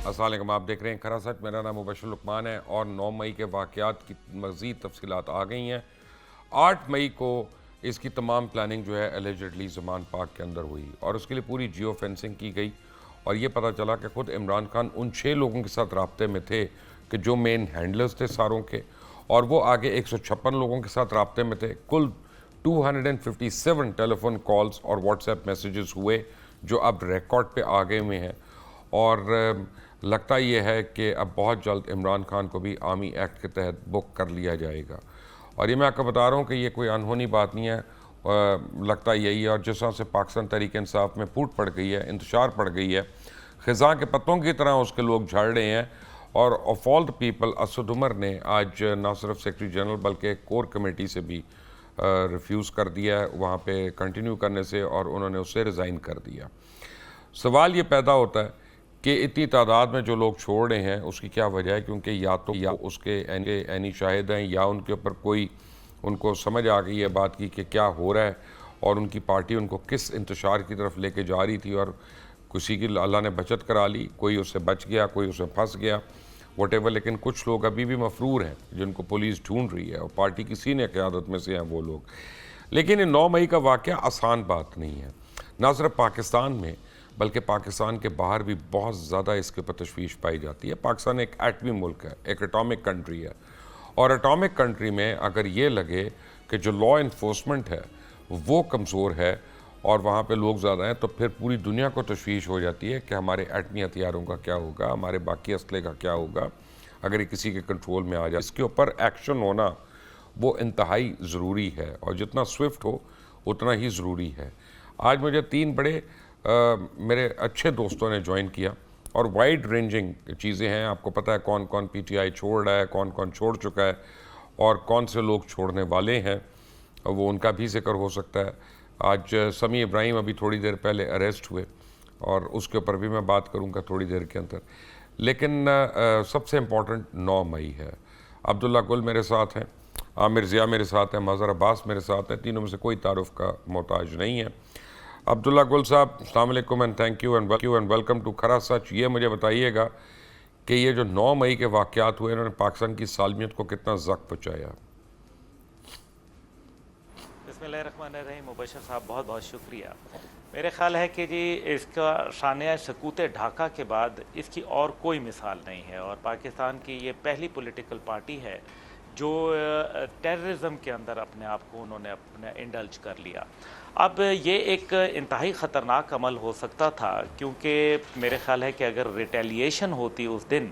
अस्सलाम वालेकुम, आप देख रहे हैं खरा सच। मेरा नाम मुबशर लुकमान है और 9 मई के वाक़यात की मज़ीद तफसीलात आ गई हैं। 8 मई को इसकी तमाम प्लानिंग जो है एलिजिडली ज़मान पार्क के अंदर हुई और उसके लिए पूरी जियो फेंसिंग की गई और ये पता चला कि ख़ुद इमरान खान उन 6 लोगों के साथ रब्ते में थे कि जो मेन हैंडलर्स थे सारों के, और वो आगे 156 लोगों के साथ रब्ते में थे। कुल 257 टेलीफोन कॉल्स और व्हाट्सएप मैसेजेस हुए जो अब रिकॉर्ड पे आ गए हुए हैं। और लगता ये है कि अब बहुत जल्द इमरान खान को भी आर्मी एक्ट के तहत बुक कर लिया जाएगा। और ये मैं आपको बता रहा हूँ कि ये कोई अनहोनी बात नहीं है, लगता यही है। और जिस तरह से पाकिस्तान तहरीक इंसाफ में फूट पड़ गई है, इंतशार पड़ गई है, ख़ज़ा के पत्तों की तरह उसके लोग झड़ रहे हैं। और of all the people Asad Umar ने आज ना सिर्फ सेक्रेटरी जनरल बल्कि कोर कमेटी से भी रिफ्यूज़ कर दिया है वहाँ पे कंटिन्यू करने से, और उन्होंने उससे रिज़ाइन कर दिया। सवाल ये पैदा होता है कि इतनी तादाद में जो लोग छोड़ रहे हैं उसकी क्या वजह है, क्योंकि या उसके ऐनी शाहिद हैं या उनके ऊपर कोई उनको समझ आ गई है बात की कि क्या हो रहा है और उनकी पार्टी उनको किस इंतशार की तरफ लेके जा रही थी और किसी की अल्लाह ने बचत करा ली, कोई उससे बच गया, कोई उससे फंस गया, वटेवर। लेकिन कुछ लोग अभी भी मफरूर हैं जिनको पुलिस ढूंढ रही है और पार्टी की सीनियर क़यादत में से हैं वो लोग। लेकिन ये 9 मई का वाक़या आसान बात नहीं है, ना सिर्फ पाकिस्तान में बल्कि पाकिस्तान के बाहर भी बहुत ज़्यादा इसके ऊपर तशवीश पाई जाती है। पाकिस्तान एक एटमी मुल्क है, एक एटॉमिक कंट्री है, और एटॉमिक कंट्री में अगर ये लगे कि जो लॉ इन्फोर्समेंट है वो कमज़ोर है और वहाँ पे लोग ज़्यादा हैं, तो फिर पूरी दुनिया को तशवीश हो जाती है कि हमारे एटमी हथियारों का क्या होगा, हमारे बाकी असले का क्या होगा अगर ये किसी के कंट्रोल में आ जाए। इसके ऊपर एक्शन होना वो इंतहाई ज़रूरी है और जितना स्विफ्ट हो उतना ही ज़रूरी है। आज मुझे 3 बड़े मेरे अच्छे दोस्तों ने ज्वाइन किया और वाइड रेंजिंग चीज़ें हैं। आपको पता है कौन कौन पीटीआई छोड़ रहा है, कौन कौन छोड़ चुका है और कौन से लोग छोड़ने वाले हैं, वो उनका भी जिक्र हो सकता है। आज समी इब्राहिम अभी थोड़ी देर पहले अरेस्ट हुए और उसके ऊपर भी मैं बात करूंगा थोड़ी देर के अंदर। लेकिन सबसे इम्पोर्टेंट 9 मई है। अब्दुल्ला गुल मेरे साथ हैं, आमिर ज़िया मेरे साथ हैं, मज़हर अब्बास मेरे साथ हैं। तीनों में से कोई तारुफ का मोहताज नहीं है। अब्दुल्ला गुल साहब, अस्सलाम वालेकुम and thank you and welcome to Khara Sach. ये मुझे बताइएगा कि ये जो 9 मई के वाक़यात हुए इन्होंने पाकिस्तान की सालमियत को कितना ज़ख्म पहुँचाया? बिस्मिल्लाहिर्रहमानिर्रहीम। मुबशर साहब बहुत बहुत शुक्रिया। मेरे ख़्याल है कि जी इसका शानिया सकूत ढाका के बाद इसकी और कोई मिसाल नहीं है और पाकिस्तान की ये पहली पॉलिटिकल पार्टी है जो टेररिज्म के अंदर अपने आप को उन्होंने अपने इंडल्ज कर लिया। अब ये एक इंतहाई ख़तरनाक अमल हो सकता था, क्योंकि मेरे ख़्याल है कि अगर रिटेलिएशन होती उस दिन,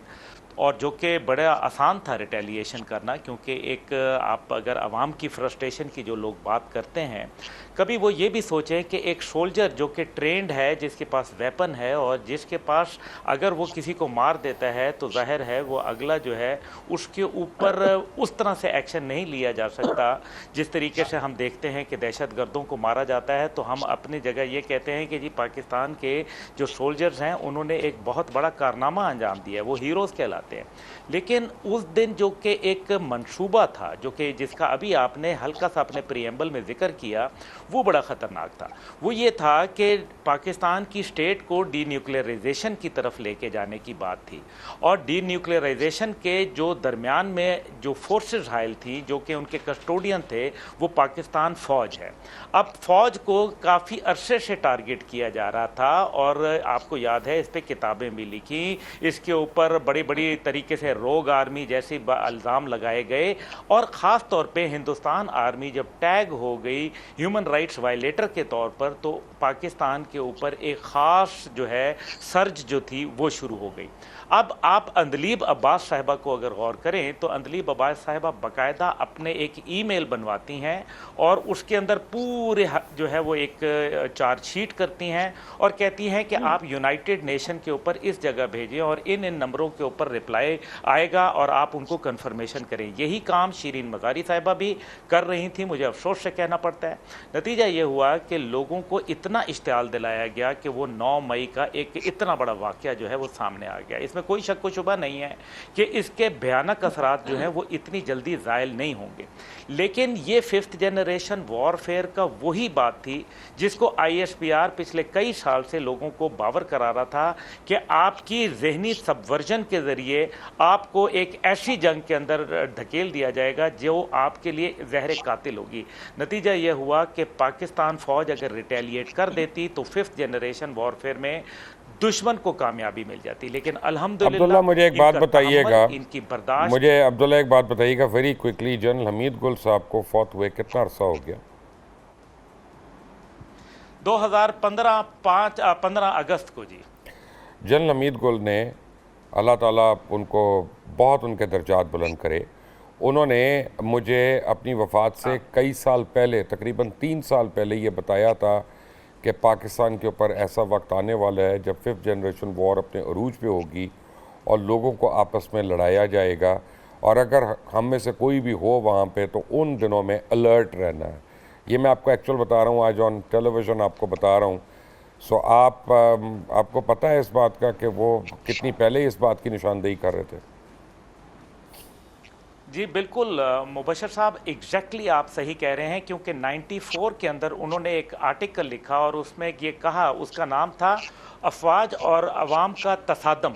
और जो कि बड़ा आसान था रिटेलिएशन करना, क्योंकि एक आप अगर आवाम की फ्रस्ट्रेशन की जो लोग बात करते हैं, कभी वो ये भी सोचें कि एक सोल्जर जो कि ट्रेंड है, जिसके पास वेपन है और जिसके पास अगर वो किसी को मार देता है तो जाहिर है वो अगला जो है उसके ऊपर उस तरह से एक्शन नहीं लिया जा सकता जिस तरीके से हम देखते हैं कि दहशत गर्दों को मारा जाता है। तो हम अपनी जगह ये कहते हैं कि जी पाकिस्तान के जो सोल्जर्स हैं उन्होंने एक बहुत बड़ा कारनामा अंजाम दिया है, वो हीरोज़ कहलाते हैं। लेकिन उस दिन जो कि एक मंसूबा था, जो कि जिसका अभी आपने हल्का सा अपने प्रीएम्बल में जिक्र किया, वो बड़ा ख़तरनाक था। वो ये था कि पाकिस्तान की स्टेट को डीन्यूक्लियराइजेशन की तरफ लेके जाने की बात थी, और डीन्यूक्लियराइजेशन के जो दरमियान में जो फोर्सेस हायल थी, जो कि उनके कस्टोडियन थे, वो पाकिस्तान फ़ौज है। अब फ़ौज को काफ़ी अरसे से टारगेट किया जा रहा था और आपको याद है इस पर किताबें भी लिखी, इसके ऊपर बड़ी बड़ी तरीके से रोग आर्मी जैसे इल्ज़ाम लगाए गए, और ख़ास तौर पे हिंदुस्तान आर्मी जब टैग हो गई ह्यूमन राइट्स वायलेटर के तौर पर, तो पाकिस्तान के ऊपर एक ख़ास जो है सर्ज जो थी वो शुरू हो गई। अब आप अंदलीब अब्बास साहिबा को अगर गौर करें तो अंदलीब अब्बास साहिबा बाकायदा अपने एक ईमेल बनवाती हैं और उसके अंदर पूरे जो है वो एक चार्जशीट करती हैं और कहती हैं कि आप यूनाइटेड नेशन के ऊपर इस जगह भेजें और इन नंबरों के ऊपर रिप्लाई आएगा और आप उनको कंफर्मेशन करें। यही काम शीरीन मज़ारी साहिबा भी कर रही थी, मुझे अफसोस से कहना पड़ता है। नतीजा ये हुआ कि लोगों को इतना इश्तियाल दिलाया गया कि वो 9 मई का एक इतना बड़ा वाक़या जो है वो सामने आ गया। इसमें कोई शक व शुबा नहीं है कि इसके भयानक असरात जो हैं वो इतनी जल्दी ज़ायल नहीं होंगे। लेकिन ये 5th जनरेशन वॉरफेयर का वही बात थी जिसको ISPR पिछले कई साल से लोगों को बावर करा रहा था कि आपकी ज़हनी सबवर्जन के ज़रिए आपको एक ऐसी जंग के अंदर धकेल दिया जाएगा जो आपके लिए ज़हर कातिल होगी। नतीजा ये हुआ कि पाकिस्तान फ़ौज अगर रिटेलिएट कर देती तो 5th जनरेशन वॉरफेयर में दुश्मन को कामयाबी मिल जाती। लेकिन अब्दुल्ला मुझे एक बात बताइएगा, इनकी बर्दाश्त, मुझे अब्दुल्ला एक बात बताइएगा वेरी क्विकली, जनरल हमीद गुल साहब को फौत हुए कितना अरसा हो गया? 15 अगस्त को जी। जनरल हमीद गुल ने, अल्लाह ताला उनको बहुत उनके दर्जात बुलंद करे, उन्होंने मुझे अपनी वफ़ात से कई साल पहले, तकरीबन 3 साल पहले ये बताया था कि पाकिस्तान के ऊपर ऐसा वक्त आने वाला है जब 5th जनरेशन वॉर अपने अरूज पे होगी और लोगों को आपस में लड़ाया जाएगा, और अगर हम में से कोई भी हो वहाँ पे तो उन दिनों में अलर्ट रहना है। ये मैं आपको एक्चुअल बता रहा हूँ, आज ऑन टेलीविज़न आपको बता रहा हूँ। सो आपको पता है इस बात का कि वो कितनी पहले इस बात की निशानदेही कर रहे थे? जी बिल्कुल मुबशर साहब, एग्जैक्टली आप सही कह रहे हैं, क्योंकि 94 के अंदर उन्होंने एक आर्टिकल लिखा और उसमें ये कहा, उसका नाम था अफवाज और अवाम का तसादम,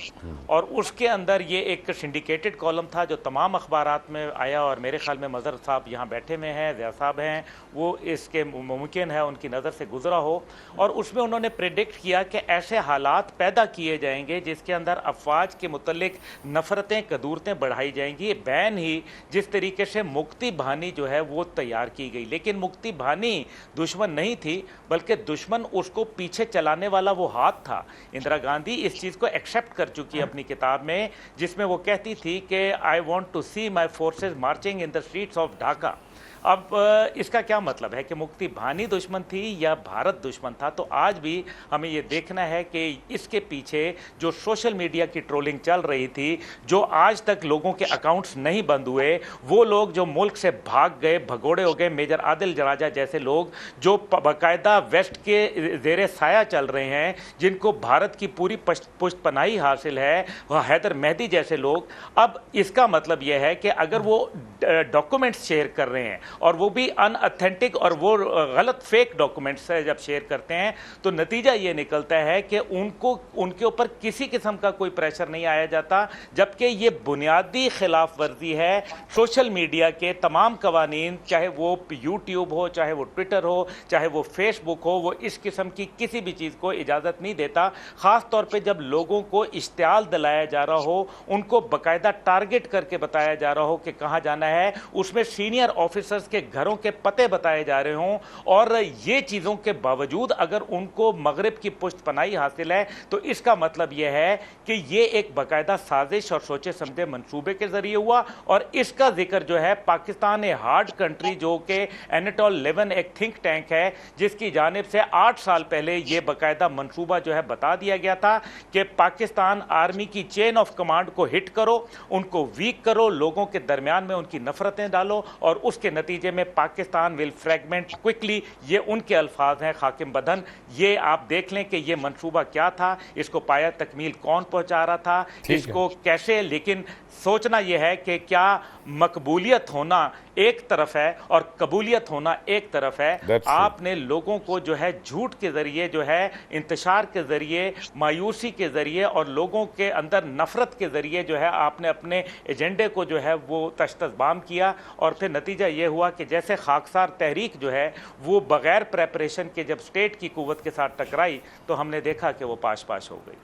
और उसके अंदर ये एक सिंडिकेटेड कॉलम था जो तमाम अखबारात में आया, और मेरे ख्याल में मज़हर साहब यहाँ बैठे हुए हैं, ज़िया साहब हैं, वो इसके मुमकिन है उनकी नज़र से गुजरा हो, और उसमें उन्होंने प्रेडिक्ट किया कि ऐसे हालात पैदा किए जाएंगे जिसके अंदर अफवाज के मुतल्लिक नफ़रतें, कदूरतें बढ़ाई जाएंगी। बैन ही जिस तरीके से मुक्ति बहानी जो है वो तैयार की गई, लेकिन मुक्ति बहानी दुश्मन नहीं थी, बल्कि दुश्मन उसको पीछे चलाने वाला वो हाथ था। इंदिरा गांधी इस चीज़ को एक्सेप्ट कर चुकी है अपनी किताब में, जिसमें वो कहती थी कि I want to see my forces marching in the streets of Dhaka. अब इसका क्या मतलब है कि मुक्ति बहानी दुश्मन थी या भारत दुश्मन था? तो आज भी हमें ये देखना है कि इसके पीछे जो सोशल मीडिया की ट्रोलिंग चल रही थी, जो आज तक लोगों के अकाउंट्स नहीं बंद हुए, वो लोग जो मुल्क से भाग गए, भगोड़े हो गए, मेजर आदिल जराजा जैसे लोग जो बाकायदा वेस्ट के ज़ेरे साया चल रहे हैं, जिनको भारत की पूरी पुष्ट पनाही हासिल है, हैदर मेहदी जैसे लोग, अब इसका मतलब यह है कि अगर वो डॉक्यूमेंट्स शेयर कर रहे हैं और वो भी अनऑथेंटिक और वो गलत फेक डॉक्यूमेंट्स जब शेयर करते हैं, तो नतीजा ये निकलता है कि उनके ऊपर किसी किस्म का कोई प्रेशर नहीं आया जाता, जबकि ये बुनियादी खिलाफ वर्जी है सोशल मीडिया के तमाम कवानीन, चाहे वो यूट्यूब हो, चाहे वो ट्विटर हो, चाहे वो फेसबुक हो, वो इस किस्म की किसी भी चीज़ को इजाज़त नहीं देता। ख़ास तौर पे जब लोगों को इश्तियाल दिलाया जा रहा हो, उनको बाकायदा टारगेट करके बताया जा रहा हो कि कहाँ जाना है, उसमें सीनियर ऑफिसर्स के घरों के पते बताए जा रहे हों, और ये चीज़ों के बावजूद अगर उनको मगरिब की पुष्ट पनाही हासिल है, तो इसका मतलब यह है कि ये एक बाकायदा साजिश और सोचे समझे मंसूबे के जरिए हुआ। और इसका जिक्र जो है पाकिस्तान ए हार्ड कंट्री, जो कि एनाटोल 11 एक थिंक टैंक है, जिसकी जानिब से 8 साल पहले ये बाकायदा मंसूबा जो है बता दिया गया था कि पाकिस्तान आर्मी की चेन ऑफ कमांड को हिट करो, उनको वीक करो, लोगों के दरमियान में उनकी नफरतें डालो, और उसके नतीजे में पाकिस्तान विल फ्रैगमेंट क्विकली। ये उनके अल्फाज हैं हाकिम बदन। ये आप देख लें कि ये मंसूबा क्या था, इसको पाया तकमील कौन पहुंचा रहा था, इसको कैसे, लेकिन सोचना यह है कि क्या मकबूलियत होना एक तरफ है और कबूलियत होना एक तरफ है। आपने लोगों को जो है झूठ के ज़रिए, जो है इंतशार के ज़रिए, मायूसी के ज़रिए और लोगों के अंदर नफ़रत के ज़रिए जो है आपने अपने एजेंडे को जो है वो तश्तज़बाम किया, और फिर नतीजा ये हुआ कि जैसे खाकसार तहरीक जो है वो बग़ैर प्रेपरेशन के जब स्टेट की क़ुव्वत के साथ टकराई, तो हमने देखा कि वो पाश पाश हो गई।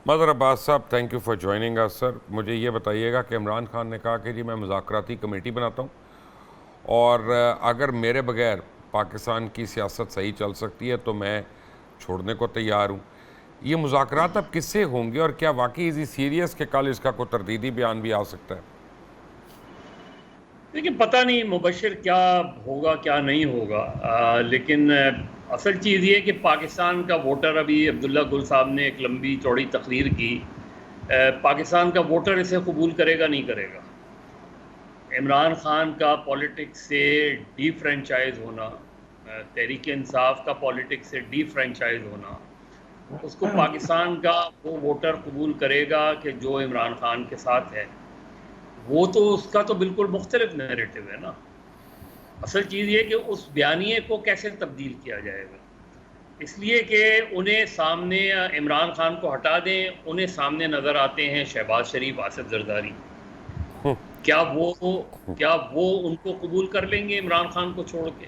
मदर अब्बास साहब, thank you for joining us sir. मुझे ये बताइएगा कि इमरान खान ने कहा कि जी मैं मुज़ाकराती कमेटी बनाता हूँ, और अगर मेरे बगैर पाकिस्तान की सियासत सही चल सकती है तो मैं छोड़ने को तैयार हूँ। ये मुज़ाकरात अब किससे होंगे, और क्या वाकई इज़ सीरियस कि कल इसका कोई तरदीदी बयान भी आ सकता है? देखिए, पता नहीं मुबशर क्या होगा क्या नहीं होगा, लेकिन असल चीज़ ये कि पाकिस्तान का वोटर, अभी अब्दुल्ला गुल साहब ने एक लंबी चौड़ी तकरीर की, पाकिस्तान का वोटर इसे कबूल करेगा नहीं करेगा। इमरान खान का पॉलिटिक्स से डीफ्रेंचाइज होना, तहरीक इंसाफ का पॉलिटिक्स से डीफ्रेंचाइज होना, उसको पाकिस्तान का वो वोटर कबूल करेगा कि जो इमरान खान के साथ है। वो तो उसका तो बिल्कुल मुख्तलिफ नैरेटिव है ना। असल चीज़ ये कि उस बयानिए को कैसे तब्दील किया जाएगा, इसलिए कि उन्हें सामने इमरान खान को हटा दें, उन्हें सामने नज़र आते हैं शहबाज शरीफ, आसिफ जरदारी। क्या वो उनको कबूल कर लेंगे इमरान खान को छोड़ के?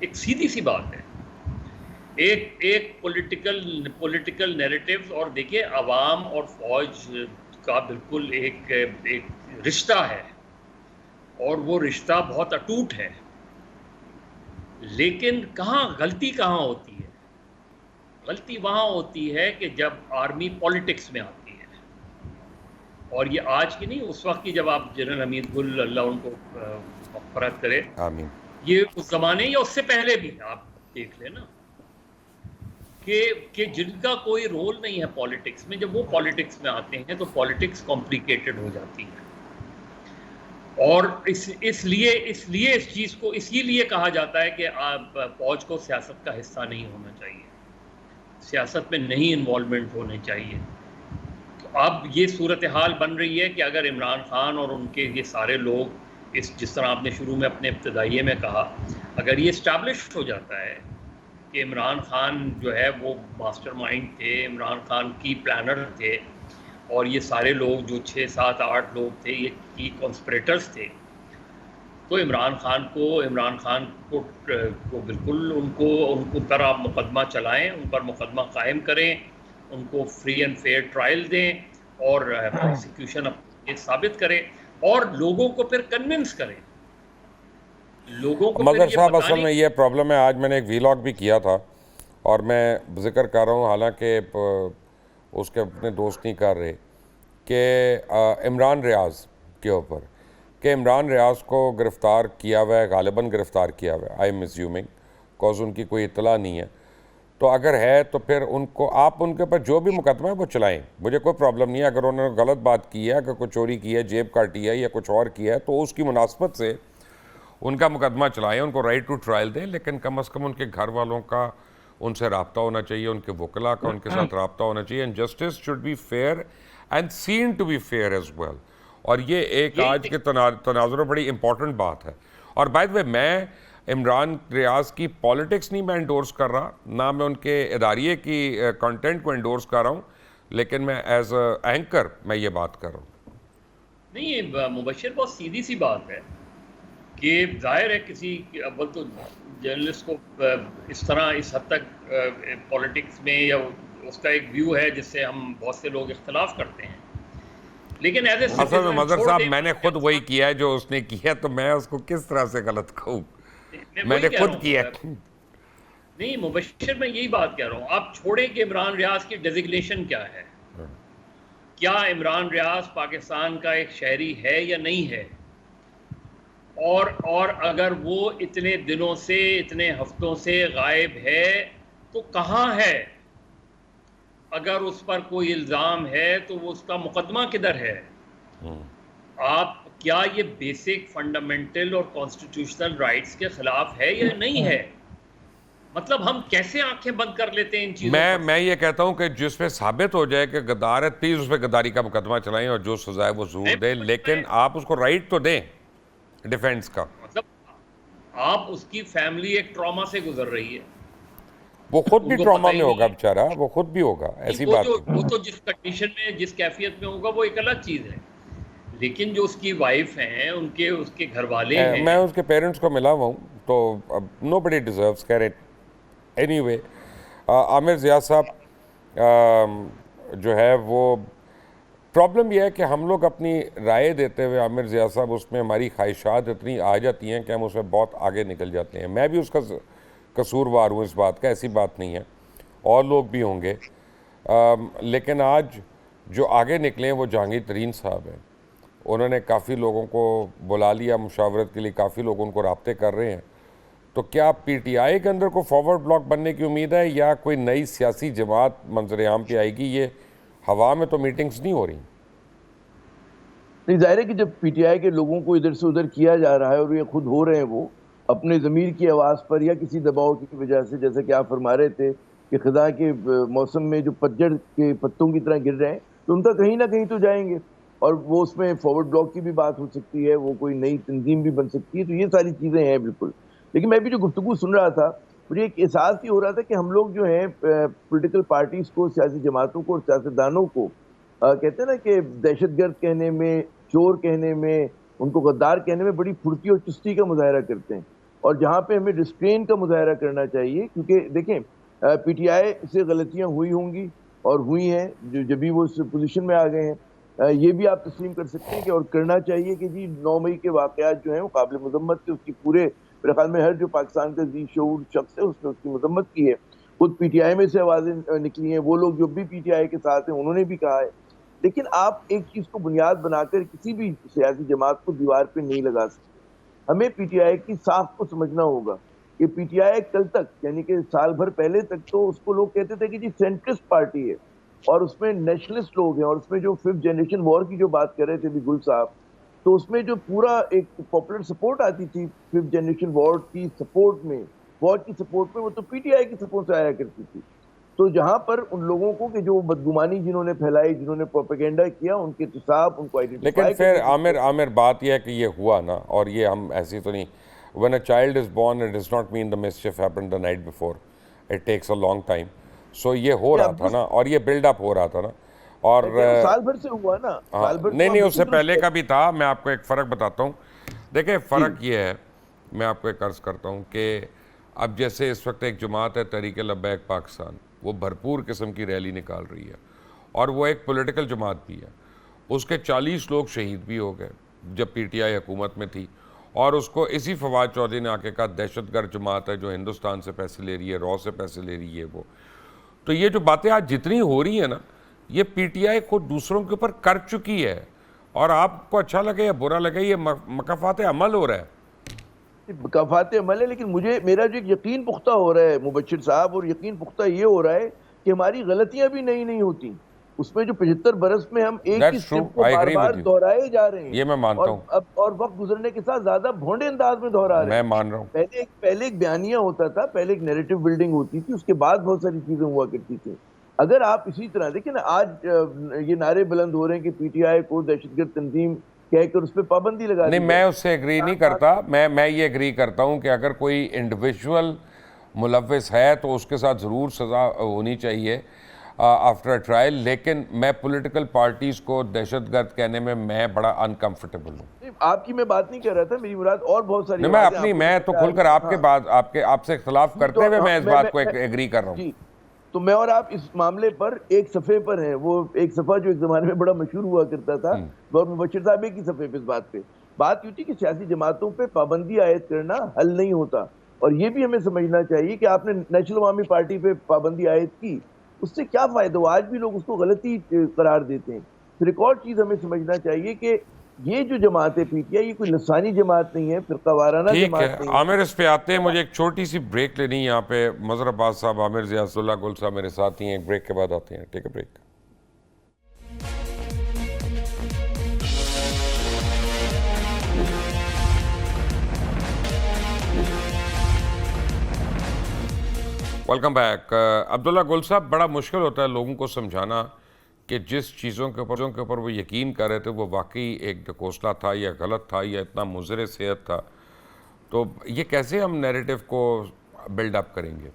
एक सीधी सी बात है, एक पॉलिटिकल नैरेटिव्स। और देखिए, अवाम और फौज का बिल्कुल एक रिश्ता है, और वो रिश्ता बहुत अटूट है। लेकिन गलती कहाँ होती है? गलती वहाँ होती है कि जब आर्मी पॉलिटिक्स में आती है। और ये आज की नहीं, उस वक्त की, जब आप जनरल हमीद गुल, अल्लाह उनको मग़फ़िरत करे, आमीन, ये उस ज़माने या उससे पहले भी आप देख लेना कि जिनका कोई रोल नहीं है पॉलिटिक्स में, जब वो पॉलिटिक्स में आते हैं तो पॉलिटिक्स कॉम्प्लिकेटेड हो जाती है। और इसलिए इस चीज़ को इसीलिए कहा जाता है कि फौज को सियासत का हिस्सा नहीं होना चाहिए, सियासत में नहीं इन्वॉल्वमेंट होनी चाहिए। तो अब ये सूरत हाल बन रही है कि अगर इमरान खान और उनके ये सारे लोग, जिस तरह आपने शुरू में अपने इब्तदाइये में कहा, अगर ये इस्टेब्लिश हो जाता है कि इमरान खान जो है वो मास्टरमाइंड थे, इमरान खान की प्लानर थे, और ये सारे लोग जो 6, 7, 8 लोग थे ये की कॉन्स्पिरेटर्स थे, तो इमरान खान को बिल्कुल उन पर आप मुकदमा चलाएं, उन पर मुकदमा कायम करें, उनको फ्री एंड फेयर ट्रायल दें, और प्रोसिक्यूशन अपने साबित करें, और लोगों को फिर कन्विंस करें। लोगों को मगर साहब असल में ये प्रॉब्लम है। आज मैंने एक वीलॉग भी किया था और मैं जिक्र कर रहा हूँ, हालांकि उसके अपने दोस्त नहीं कर रहे, कि इमरान रियाज़ के ऊपर, कि इमरान रियाज़ को गिरफ़्तार किया हुआ है, गालिबन गिरफ़्तार किया हुआ है, आई एम अज्यूमिंग, बिकॉज उनकी कोई इत्तला नहीं है। तो अगर है तो फिर उनको, आप उनके ऊपर जो भी मुकदमा है वो चलाएं, मुझे कोई प्रॉब्लम नहीं है। अगर उन्होंने गलत बात की है, अगर कोई चोरी की है, जेब काटी है या कुछ और किया है, तो उसकी मुनासबत से उनका मुकदमा चलाएं, उनको राइट टू ट्रायल दें, लेकिन कम अज़ कम उनके घर वालों का उनसे रब्ता होना चाहिए, उनके वकला का उनके साथ रब्ता होना चाहिए। And justice should be fair and seen to be fair as well. और ये एक आज के तनाजुर में बड़ी इंपॉर्टेंट बात है। और बाय द वे, मैं इमरान रियाज़ की पॉलिटिक्स नहीं मैं इंडोर्स कर रहा, ना मैं उनके इदारिये की कंटेंट को इंडोर्स कर रहा हूँ, लेकिन मैं एज अ एंकर मैं ये बात कर रहा हूँ। नहीं मुबशिर, बहुत सीधी सी बात है कि जाहिर है किसी अव्वल तो जर्नलिस्ट को इस तरह इस हद तक पॉलिटिक्स में, या उसका एक व्यू है जिससे हम बहुत से लोग इख्तलाफ करते हैं, लेकिन एज ए असल में मदर साहब मैंने खुद वही किया है जो उसने किया, तो मैं उसको किस तरह से गलत कहूँ? मैंने खुद किया। नहीं मुबशिर, मैं यही बात कह रहा हूँ, आप छोड़ें कि इमरान रियाज की डेजिग्नेशन क्या है, क्या इमरान रियाज पाकिस्तान का एक शहरी है या नहीं है, और अगर वो इतने दिनों से, इतने हफ्तों से गायब है तो कहाँ है? अगर उस पर कोई इल्ज़ाम है तो वो उसका मुकदमा किधर है? आप, क्या ये बेसिक फंडामेंटल और कॉन्स्टिट्यूशनल राइट्स के खिलाफ है या नहीं है? मतलब हम कैसे आंखें बंद कर लेते हैं इन चीजों पर? मैं ये कहता हूँ कि जिसमें साबित हो जाए कि गद्दार है, प्लीज उस पर गद्दारी का मुकदमा चलाएं और जो सजा है वो जरूर दें, लेकिन आप उसको राइट तो दें डिफेंस का। मतलब आप, उसकी फैमिली एक ट्रॉमा से गुजर रही है, वो खुद भी ट्रॉमा में होगा बेचारा, वो खुद भी होगा, ऐसी बात नहीं। वो तो जिस कंडीशन में, जिस कैफियत में होगा वो एक अलग चीज है, लेकिन जो उसकी वाइफ हैं, उसके घर वाले हैं, मैं उसके पेरेंट्स को मिला हुआ हूँ, तो nobody deserves care it anyway. Amir Zia साहब जो है वो प्रॉब्लम यह है कि हम लोग अपनी राय देते हुए, आमिर ज़िया साहब, उसमें हमारी ख्वाहिशात इतनी आ जाती हैं कि हम उसमें बहुत आगे निकल जाते हैं। मैं भी उसका कसूरवार हूँ इस बात का, ऐसी बात नहीं है, और लोग भी होंगे। लेकिन आज जो आगे निकले हैं वो जहांगीर तरीन साहब हैं। उन्होंने काफ़ी लोगों को बुला लिया मुशावरत के लिए, काफ़ी लोग उनको राब्ते कर रहे हैं। तो क्या पीटीआई के अंदर को फॉरवर्ड ब्लॉक बनने की उम्मीद है, या कोई नई सियासी जमात मंजर-ए-आम पे आएगी? ये हवा में तो मीटिंग्स नहीं हो रही। नहीं, जाहिर है कि जब पीटीआई के लोगों को इधर से उधर किया जा रहा है और ये खुद हो रहे हैं वो, अपने ज़मीर की आवाज़ पर या किसी दबाव की वजह से, जैसे कि आप फरमा रहे थे कि ख़ज़ा के मौसम में जो पतझड़ के पत्तों की तरह गिर रहे हैं, तो उनका कहीं ना कहीं तो जाएंगे, और वो उसमें फॉरवर्ड ब्लॉक की भी बात हो सकती है, वो कोई नई तंजीम भी बन सकती है, तो ये सारी चीज़ें हैं बिल्कुल। लेकिन मैं भी जो गुफ्तगू सुन रहा था, मुझे एक एहसास ही हो रहा था कि हम लोग जो हैं पॉलिटिकल पार्टीज़ को, सियासी जमातों को और सियासतदानों को कहते हैं ना कि दहशतगर्द कहने में, चोर कहने में, उनको गद्दार कहने में बड़ी फुर्ती और चुस्ती का मुजाहरा करते हैं, और जहाँ पे हमें रिस्ट्रेन का मुजाहरा करना चाहिए, क्योंकि देखें पीटीआई से गलतियाँ हुई होंगी और हुई हैं, जो जब भी वो इस पोजीशन में आ गए हैं, ये भी आप तस्लीम कर सकते हैं कि और करना चाहिए कि जी 9 मई के वाक़यात जो हैं वो काबिल मज़म्मत थे, उसकी पूरे मेरे ख्याल में हर जो पाकिस्तान का ज़ी शऊर शख्स है उसने उसकी मज़म्मत की है, खुद पीटीआई में से आवाज़ें निकली हैं, वो लोग जो भी पीटीआई के साथ हैं उन्होंने भी कहा है। लेकिन आप एक चीज़ को बुनियाद बनाकर किसी भी सियासी जमात को दीवार पे नहीं लगा सकते। हमें पीटीआई की साख को समझना होगा कि पीटीआई कल तक, यानी कि साल भर पहले तक, तो उसको लोग कहते थे कि जी सेंट्रिस्ट पार्टी है और उसमें नेशनलिस्ट लोग हैं, और उसमें जो 5th जनरेशन वॉर की जो बात कर रहे थे अभी गुल साहब, तो उसमें जो पूरा एक पॉपुलर सपोर्ट आती थी 5th जनरेशन वॉर की सपोर्ट में, वॉर की सपोर्ट में, वो तो पीटीआई की सपोर्ट से आया करती थी। तो जहां पर उन लोगों को कि जो बदगुमानी जिन्होंने फैलाई, जिन्होंने प्रोपेगेंडा किया, उनके एहतसाब, उनको आइडेंटिफाई, लेकिन फिर आमिर बात यह है कि ये हुआ ना, और ये हम ऐसी तो नहीं, when a child is born it does not mean the mischief happened the night before, it takes a long time. So ये हो रहा था ना, और ये बिल्डअप हो रहा था ना, और साल भर से हुआ ना, साल भर नहीं, उससे पहले का भी था। मैं आपको एक फ़र्क बताता हूँ। देखिए फ़र्क ये है, मैं आपको एक अर्ज़ करता हूँ कि अब जैसे इस वक्त एक जमात है तहरीक-ए-लब्बैक पाकिस्तान, वो भरपूर किस्म की रैली निकाल रही है, और वो एक पॉलिटिकल जमात भी है। उसके 40 लोग शहीद भी हो गए जब पीटीआई हुकूमत में थी, और उसको इसी फवाद चौधरी ने आके कहा दहशतगर्द जमात है जो हिंदुस्तान से पैसे ले रही है, रॉ से पैसे ले रही है वो। तो ये जो बातें आज जितनी हो रही है ना, ये पीटीआई खुद दूसरों के ऊपर कर चुकी है, और आपको अच्छा लगे या बुरा लगे, ये मकाफात अमल हो रहा है। मकाफात अमल है, लेकिन मेरा जो यकीन पुख्ता हो रहा है मुबश्शिर साहब, और यकीन पुख्ता ये हो रहा है कि हमारी गलतियां भी नई नहीं होती। उसमें जो 75 बरस में हम एक ही स्टेप को बार बार दोहराए जा रहे हैं, ये मैं मानता हूँ, और वक्त गुजरने के साथ ज्यादा भोंडे अंदाज में दोहरा रहे हैं। मैं मान रहा हूँ। पहले एक बयानिया होता था, पहले एक नैरेटिव बिल्डिंग होती थी, उसके बाद बहुत सारी चीजें हुआ करती थी। अगर आप इसी तरह देखिए ना, आज ये नारे बुलंद हो रहे हैं कि पीटीआई को दहशतगर्द तंजीम कहकर उस पर पाबंदी लगा दी। नहीं, मैं उससे एग्री नहीं करता। मैं ये एग्री करता हूँ कि अगर कोई इंडिविजुअल मुलव्विस है तो उसके साथ ज़रूर सज़ा होनी चाहिए आफ्टर अ ट्रायल, लेकिन मैं पॉलिटिकल पार्टीज़ को दहशतगर्द कहने में मैं बड़ा अनकंफर्टेबल हूँ। आपकी मैं बात नहीं कर रहा था, मेरी मुराद और बहुत सारी मैं तो खुलकर आपसे इख्तलाफ करते हुए मैं इस बात को एग्री कर रहा हूँ। तो मैं और आप इस मामले पर एक सफ़े पर हैं। वो एक सफ़ा जो एक ज़माने में बड़ा मशहूर हुआ करता था, और मुबश्शिर साहब एक ही सफ़े पे इस बात ये थी कि सियासी जमातों पे पाबंदी आयद करना हल नहीं होता, और ये भी हमें समझना चाहिए कि आपने नेशनल अवामी पार्टी पे पाबंदी आयद की, उससे क्या फ़ायदा हुआ? आज भी लोग उसको गलती करार देते हैं। फिर एक और चीज़ हमें समझना चाहिए कि ये जो जमात है पीटीआई, ये कोई लसानी जमात नहीं है, फिरकावाराना जमात नहीं है। आमिर इस पे आते हैं, मुझे एक छोटी सी ब्रेक लेनी है यहाँ पे। मज़हर अब्बास साहब, आमिर ज़ियाउल्लाह गुल साहब मेरे साथ ही हैं। एक ब्रेक के बाद आते हैं। Take a break. Welcome back. Abdullah Gul साहब, बड़ा मुश्किल होता है लोगों को समझाना कि जिस चीज़ों के ऊपर वो यकीन कर रहे थे वो वाकई एक ढकोसला था या गलत था या इतना मुज़र सेहत था, तो ये कैसे हम नैरेटिव को बिल्डअप करेंगे?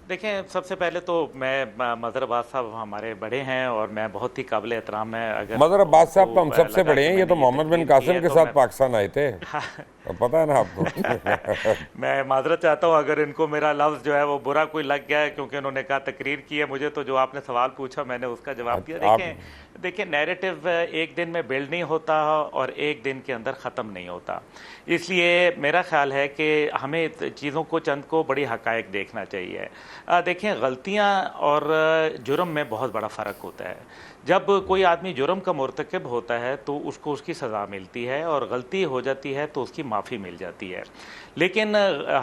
देखें, सबसे पहले तो मैं मज़हर अब्बास साहब हमारे बड़े हैं और मैं बहुत ही काबिल एहतराम है। अगर मज़हर अब्बास साहब तो हम सबसे बड़े हैं, ये तो मोहम्मद बिन कासिम के साथ पाकिस्तान आए थे, तो पता है ना आपको। मैं माजरत चाहता हूँ अगर इनको मेरा लफ्ज़ जो है वो बुरा कोई लग गया है, क्योंकि उन्होंने कहा तकरीर की है मुझे, तो जो आपने सवाल पूछा मैंने उसका जवाब दिया। देखिए नैरेटिव एक दिन में बिल्ड नहीं होता और एक दिन के अंदर ख़त्म नहीं होता, इसलिए मेरा ख्याल है कि हमें चीज़ों को चंद को बड़ी हक़ाइक़ देखना चाहिए। देखें, गलतियाँ और जुर्म में बहुत बड़ा फ़र्क होता है। जब कोई आदमी जुर्म का मुर्तकब होता है तो उसको उसकी सज़ा मिलती है, और गलती हो जाती है तो उसकी माफ़ी मिल जाती है। लेकिन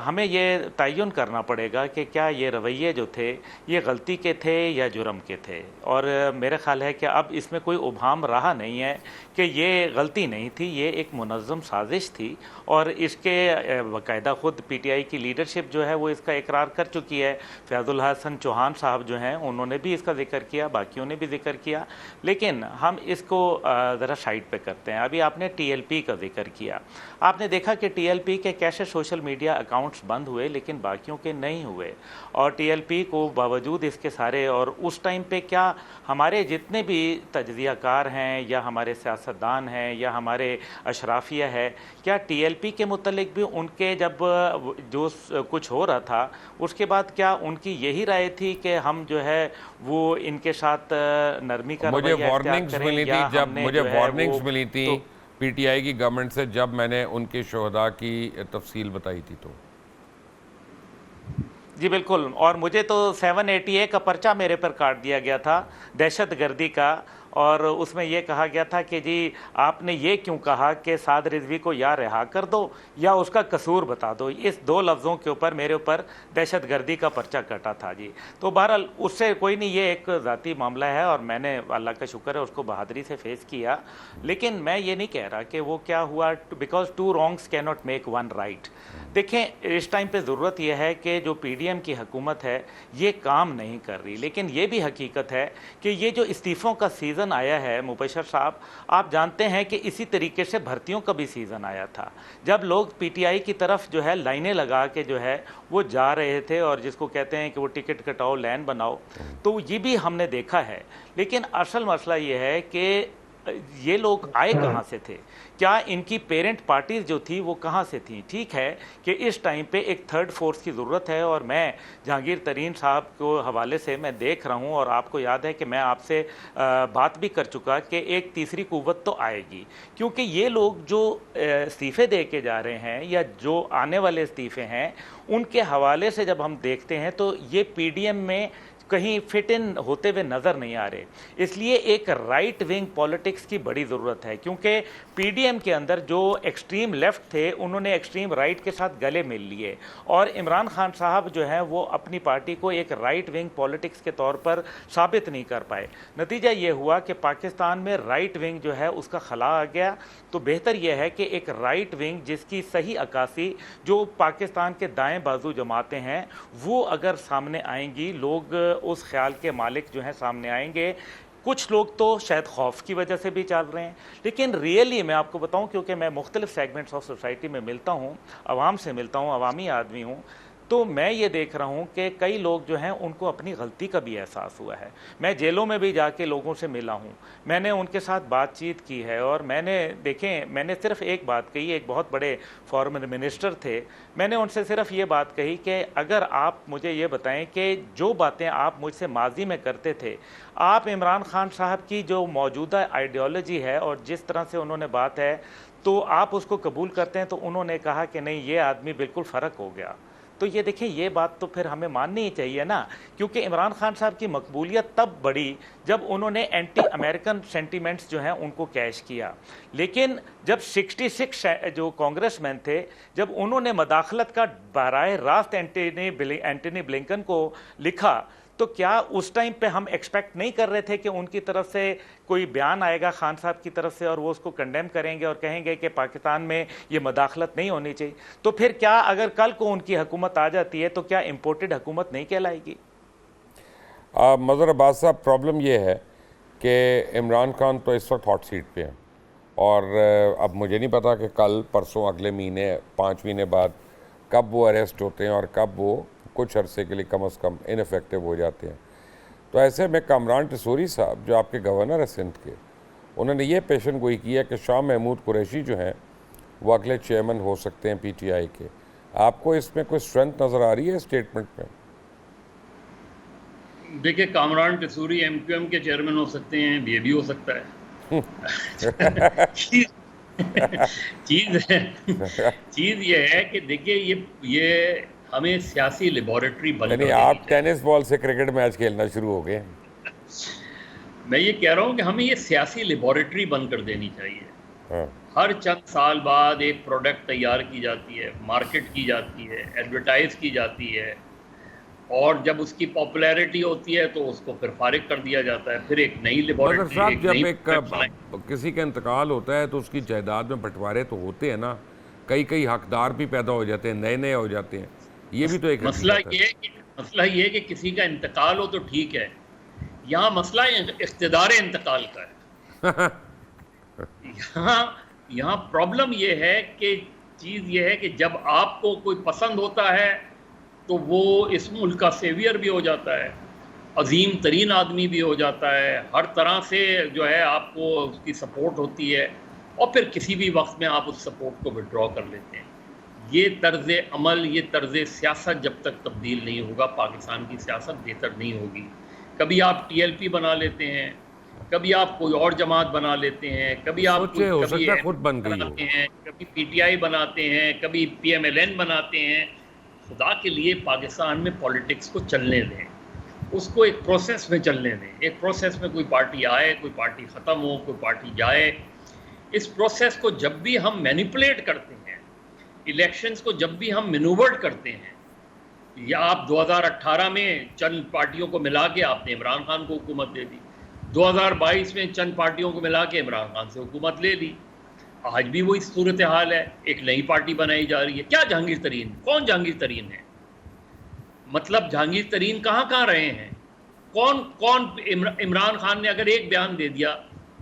हमें ये तयन करना पड़ेगा कि क्या ये रवैये जो थे ये गलती के थे या जुर्म के थे, और मेरा ख्याल है कि अब इस इसमें कोई उभाम रहा नहीं है कि ये गलती नहीं थी, ये एक मुनज़्ज़म साजिश थी और इसके बाकायदा ख़ुद पीटीआई की लीडरशिप जो है वो इसका इकरार कर चुकी है। फैज़ुल हसन चौहान साहब जो हैं उन्होंने भी इसका जिक्र किया, बाकियों ने भी जिक्र किया, लेकिन हम इसको ज़रा साइड पे करते हैं। अभी आपने टीएलपी का जिक्र किया, आपने देखा कि टीएलपी के कैसे सोशल मीडिया अकाउंट्स बंद हुए लेकिन बाकियों के नहीं हुए, और टीएलपी को बावजूद इसके सारे, और उस टाइम पे क्या हमारे जितने भी तज्ज़ियाकार हैं या हमारे सियासतदान हैं या हमारे अशराफिया है, क्या टीएलपी के मुतल्लिक भी उनके जब जो कुछ हो रहा था उसके बाद क्या उनकी यही राय थी कि हम जो है वो इनके साथ नरमी का मुझे रवैया वार्निंग्स इख्तियार मिली करें, थी, या जब हमने मुझे जो है वार्निंग्स वो मिली थी तो पीटीआई की गवर्नमेंट से, जब मैंने उनके शोहदा की तफसील बताई थी तो जी बिल्कुल, और मुझे तो 780A का पर्चा मेरे पर काट दिया गया था दहशतगर्दी का, और उसमें यह कहा गया था कि जी आपने ये क्यों कहा कि साद रिजवी को या रिहा कर दो या उसका कसूर बता दो। इस दो लफ्ज़ों के ऊपर मेरे ऊपर दहशतगर्दी का पर्चा कटा था जी। तो बहरहाल उससे कोई नहीं, ये एक ज़ाती मामला है और मैंने अल्लाह का शुक्र है उसको बहादुरी से फेस किया। लेकिन मैं ये नहीं कह रहा कि वो क्या हुआ, because 2 wrongs can not make 1 right। देखें, इस टाइम पे ज़रूरत यह है कि जो पीडीएम की हुकूमत है ये काम नहीं कर रही, लेकिन ये भी हकीकत है कि ये जो इस्तीफ़ों का सीज़न आया है मुबशर साहब, आप जानते हैं कि इसी तरीके से भर्तियों का भी सीज़न आया था, जब लोग पीटीआई की तरफ जो है लाइनें लगा के जो है वो जा रहे थे, और जिसको कहते हैं कि वो टिकट कटाओ लाइन बनाओ, तो ये भी हमने देखा है। लेकिन असल मसला ये है कि ये लोग आए कहाँ से थे, क्या इनकी पेरेंट पार्टीज जो थी वो कहाँ से थी। ठीक है कि इस टाइम पे एक थर्ड फोर्स की ज़रूरत है, और मैं जहांगीर तरीन साहब को हवाले से मैं देख रहा हूँ, और आपको याद है कि मैं आपसे बात भी कर चुका कि एक तीसरी कुव्वत तो आएगी, क्योंकि ये लोग जो इस्तीफ़े दे के जा रहे हैं या जो आने वाले इस्तीफ़े हैं उनके हवाले से जब हम देखते हैं तो ये पीडीएम में कहीं फिट इन होते हुए नज़र नहीं आ रहे। इसलिए एक राइट विंग पॉलिटिक्स की बड़ी ज़रूरत है, क्योंकि पीडीएम के अंदर जो एक्सट्रीम लेफ़्ट थे उन्होंने एक्सट्रीम राइट के साथ गले मिल लिए, और इमरान खान साहब जो हैं वो अपनी पार्टी को एक राइट विंग पॉलिटिक्स के तौर पर साबित नहीं कर पाए। नतीजा ये हुआ कि पाकिस्तान में राइट विंग जो है उसका खला आ गया। तो बेहतर यह है कि एक राइट विंग जिसकी सही अक्कासी जो पाकिस्तान के दाएँ बाजू जमातें हैं वो अगर सामने आएंगी, लोग उस ख्याल के मालिक जो हैं सामने आएंगे। कुछ लोग तो शायद खौफ की वजह से भी चल रहे हैं, लेकिन रियली मैं आपको बताऊं, क्योंकि मैं मुख्तलिफ सेगमेंट्स ऑफ सोसाइटी में मिलता हूं, आवाम से मिलता हूं, अवामी आदमी हूं, तो मैं ये देख रहा हूँ कि कई लोग जो हैं उनको अपनी गलती का भी एहसास हुआ है। मैं जेलों में भी जाके लोगों से मिला हूँ, मैंने उनके साथ बातचीत की है, और मैंने सिर्फ एक बात कही। एक बहुत बड़े फॉरेन मिनिस्टर थे, मैंने उनसे सिर्फ ये बात कही कि अगर आप मुझे ये बताएं कि जो बातें आप मुझसे माजी में करते थे, आप इमरान खान साहब की जो मौजूदा आइडियोलॉजी है और जिस तरह से उन्होंने बात है, तो आप उसको कबूल करते हैं। तो उन्होंने कहा कि नहीं, ये आदमी बिल्कुल फ़र्क हो गया। तो ये देखिए, ये बात तो फिर हमें माननी ही चाहिए ना, क्योंकि इमरान खान साहब की मकबूलियत तब बढ़ी जब उन्होंने एंटी अमेरिकन सेंटीमेंट्स जो हैं उनको कैश किया। लेकिन जब 66 जो कांग्रेसमैन थे, जब उन्होंने मदाखलत का बराह रास्त एंटनी ब्लिंकन को लिखा, तो क्या उस टाइम पे हम एक्सपेक्ट नहीं कर रहे थे कि उनकी तरफ से कोई बयान आएगा खान साहब की तरफ से और वो उसको कंडेम करेंगे और कहेंगे कि पाकिस्तान में ये मदाखलत नहीं होनी चाहिए। तो फिर क्या अगर कल को उनकी हुकूमत आ जाती है तो क्या इम्पोर्टेड हुकूमत नहीं कहलाएगी? मज़हर अब्बास साहब, प्रॉब्लम ये है कि इमरान खान तो इस वक्त हॉट सीट पे हैं, और अब मुझे नहीं पता कि कल परसों अगले महीने 5 महीने बाद कब वो अरेस्ट होते हैं और कब वो कुछ अरसे के लिए कम से कम इनफेक्टिव हो जाते हैं। तो ऐसे में कामरान टसूरी साहब जो आपके गवर्नर है सिंध के, उन्होंने ये पेशन गोई किया कि शाह महमूद कुरैशी जो हैं वो अगले चेयरमैन हो सकते हैं पीटीआई के। आपको इसमें कोई स्ट्रेंथ नज़र आ रही है स्टेटमेंट में? देखिए, कामरान टसूरी एमक्यूएम के चेयरमैन हो सकते हैं, ये भी हो सकता है। चीज़ ये है कि देखिए, ये हमें सियासी लेबोरेटरी बंद कर देनी आप चाहिए। टेनिस बॉल से क्रिकेट मैच खेलना शुरू हो गए। मैं ये कह रहा हूँ कि हमें ये सियासी लेबोरेटरी बंद कर देनी चाहिए। हाँ। हर चंद साल बाद एक प्रोडक्ट तैयार की जाती है, मार्केट की जाती है, एडवर्टाइज की जाती है, और जब उसकी पॉपुलैरिटी होती है तो उसको फिर फारिग कर दिया जाता है, फिर एक नई मगर लेबोरेटरी, साहब एक जब नई किसी का इंतकाल होता है तो उसकी जायदाद में बंटवारे तो होते हैं ना, कई कई हकदार भी पैदा हो जाते हैं, नए नए हो जाते हैं, ये भी तो एक मसला हकीकत है। ये है कि किसी का इंतकाल हो तो ठीक है, यहाँ मसला इख्तिदार इंतकाल का है। यहाँ प्रॉब्लम ये है कि चीज़ ये है कि जब आपको कोई पसंद होता है तो वो इस मुल्क का सेवियर भी हो जाता है, अजीम तरीन आदमी भी हो जाता है, हर तरह से जो है आपको उसकी सपोर्ट होती है, और फिर किसी भी वक्त में आप उस सपोर्ट को विड्रॉ कर लेते हैं। ये तर्ज अमल, ये तर्ज सियासत जब तक तब्दील नहीं होगा, पाकिस्तान की सियासत बेहतर नहीं होगी। कभी आप TLP बना लेते हैं, कभी आप कोई और जमात बना लेते हैं, कभी आप सोचिए, हो सकता है खुद बन गई हो। बनाते हैं, कभी PTI बनाते हैं, कभी PMLN बनाते हैं। खुदा के लिए पाकिस्तान में पॉलिटिक्स को चलने दें, उसको एक प्रोसेस में चलने दें। एक प्रोसेस में कोई पार्टी आए, कोई पार्टी ख़त्म हो, कोई पार्टी जाए। इस प्रोसेस को जब भी हम मैनिपुलेट करते हैं, इलेक्शंस को जब भी हम मैनूवर्ड करते हैं, या आप 2018 में चंद पार्टियों को मिला के आपने इमरान खान को हुकूमत दे दी, 2022 में चंद पार्टियों को मिला के इमरान खान से हुकूमत ले ली, आज भी वही सूरत हाल है, एक नई पार्टी बनाई जा रही है। क्या जहांगीर तरीन, कौन जहांगीर तरीन है? मतलब जहांगीर तरीन कहाँ कहाँ रहे हैं? कौन इमरान खान ने अगर एक बयान दे दिया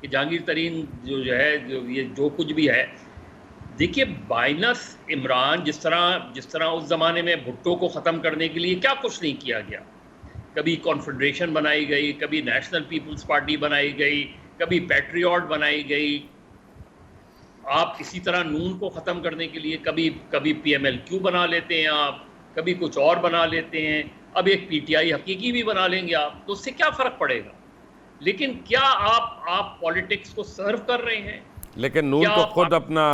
कि जहांगीर तरीन जो है, ये जो कुछ भी है, देखिए बाइनस इमरान, जिस तरह उस ज़माने में भुट्टो को ख़त्म करने के लिए क्या कुछ नहीं किया गया। कभी कॉन्फेडरेशन बनाई गई, कभी नेशनल पीपल्स पार्टी बनाई गई, कभी पैट्रियट बनाई गई। आप इसी तरह नून को ख़त्म करने के लिए कभी PMLQ बना लेते हैं आप, कभी कुछ और बना लेते हैं, अब एक PTI हकीकी भी बना लेंगे आप, तो उससे क्या फ़र्क पड़ेगा? लेकिन क्या आप पॉलिटिक्स को सर्व कर रहे हैं? लेकिन नून तो खुद अपना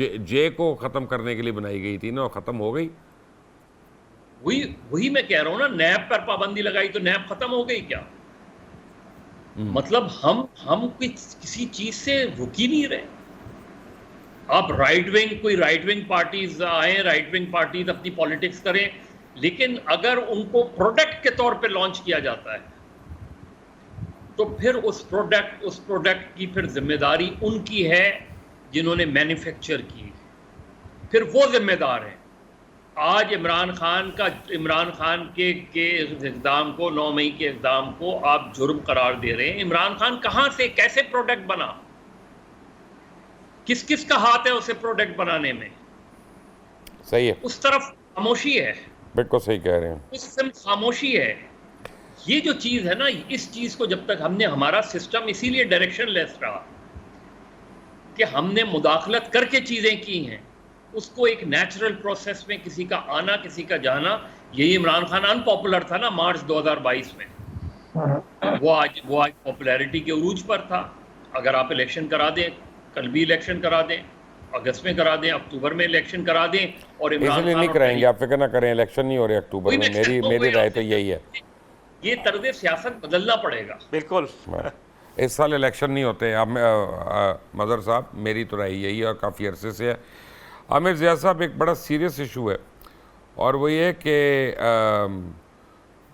जे को ख़त्म करने के लिए बनाई गई थी ना, और ख़त्म हो गई। वही मैं कह रहा हूँ ना, नैब पर पाबंदी लगाई तो नैब ख़त्म हो गई क्या? मतलब हम किसी चीज से रुक ही नहीं रहे। आप कोई राइट विंग पार्टीज आए, राइट विंग पार्टीज अपनी पॉलिटिक्स करें, लेकिन अगर उनको प्रोडक्ट के तौर पे लॉन्च किया जाता है तो फिर उस प्रोडक्ट की फिर जिम्मेदारी उनकी है जिन्होंने मैन्युफैक्चर की, फिर वो जिम्मेदार है। आज इमरान खान के इक़दाम को, 9 मई के इक़दाम को आप जुर्म करार दे रहे हैं। इमरान खान कहां से, कैसे प्रोडक्ट बना? किस का हाथ है उसे प्रोडक्ट बनाने में? सही है, उस तरफ खामोशी है। बिल्कुल सही कह रहे हैं, उस तरफ खामोशी है। ये जो चीज है ना, इस चीज को जब तक हमारा सिस्टम इसीलिए डायरेक्शन लेस रहा कि हमने मुदाखलत करके चीजें की हैं, उसको एक नेचुरल प्रोसेस में किसी का आना, किसी का जाना। यही इमरान खान अनपॉपुलर था ना मार्च 2022 में, वो आज पॉपुलैरिटी के उरूज पर था। अगर आप इलेक्शन करा दें, कल भी इलेक्शन करा दें, अगस्त में करा दें, अक्टूबर में इलेक्शन करा दें, और इमरान खान नहीं कराएंगे, आप फिक्र ना करें, इलेक्शन नहीं हो रहे अक्टूबर में। मेरी राय तो यही है, ये तर्ज सियासत बदलना पड़ेगा। बिल्कुल, इस साल इलेक्शन नहीं होते। अब मदर साहब, मेरी तो राय यही है और काफ़ी अरसे से है। आमिर ज़िया साहब, एक बड़ा सीरियस इशू है, और वो ये कि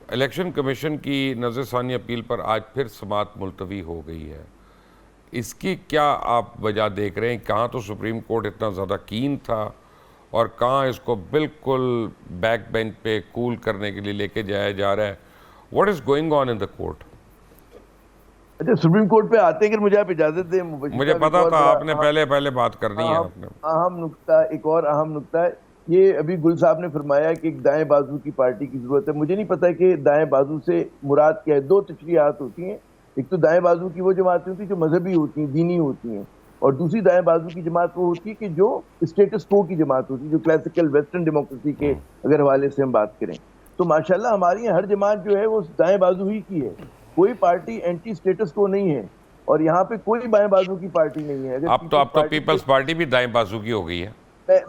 इलेक्शन कमीशन की नज़रसानी अपील पर आज फिर समाअत मुलतवी हो गई है। इसकी क्या आप वजह देख रहे हैं? कहाँ तो सुप्रीम कोर्ट इतना ज़्यादा कीन था और कहाँ इसको बिल्कुल बैक बेंच पे कूल करने के लिए लेके जाया जा रहा है। What is going on in the court? अच्छा, सुप्रीम कोर्ट पे आते हैं, मुझे आप इजाजत दें। मुझे पता था आपने पहले बात करनी है। आपने अहम नुक्ता, एक और अहम नुक्ता है, ये अभी गुल साहब ने फरमाया कि एक दाएं बाजू की पार्टी की जरूरत है। मुझे नहीं पता कि दाएं बाजू से मुराद क्या है। 2 तशरीहात होती हैं, एक तो दाएं बाजू की वो जमातें होती हैं जो मजहबी होती हैं, दीनी होती हैं, और दूसरी दाएं बाजू की जमात वो होती है कि जो स्टेटस को की जमात होती है, जो क्लासिकल वेस्टर्न डेमोक्रेसी के अगर हवाले से हम बात करें तो माशाल्लाह हमारी हर जमात जो है वो दाएं बाजू ही की है। कोई पार्टी एंटी स्टेटस को नहीं है, और यहाँ पे कोई बाएं बाजू की पार्टी नहीं है। अब तो पीपल्स पार्टी भी दाएं बाजू की हो गई है।